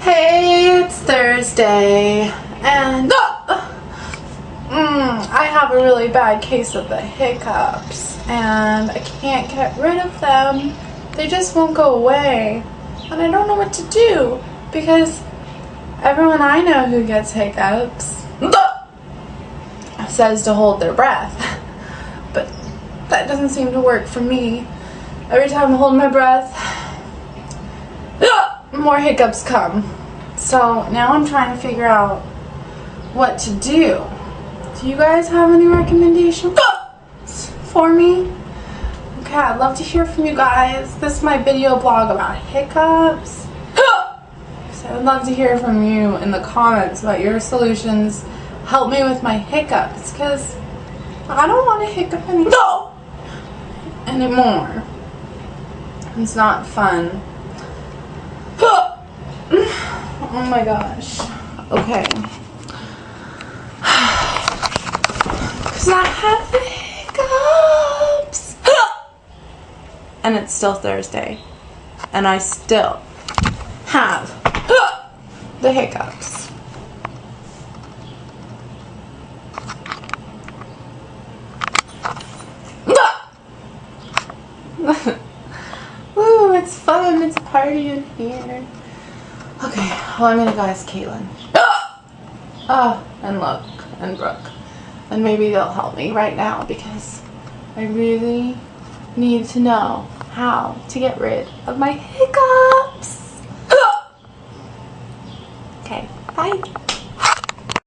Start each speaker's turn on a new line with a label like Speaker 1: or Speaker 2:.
Speaker 1: Hey, it's Thursday, and I have a really bad case of the hiccups, and I can't get rid of them. They just won't go away, and I don't know what to do, because everyone I know who gets hiccups says to hold their breath, but that doesn't seem to work for me. Every time I hold my breath, more hiccups come. So now I'm trying to figure out what to do. Do you guys have any recommendations for me? Okay, I'd love to hear from you guys. This is my video blog about hiccups. So I'd love to hear from you in the comments about your solutions. Help me with my hiccups, because I don't want to hiccup anymore. It's not fun. Oh my gosh. Okay. Because I have the hiccups. And it's still Thursday. And I still have the hiccups. Woo, it's fun. It's a party in here. Okay, well, I'm gonna go ask Caitlin. And Luke and Brooke. And maybe they'll help me right now, because I really need to know how to get rid of my hiccups. Okay, bye.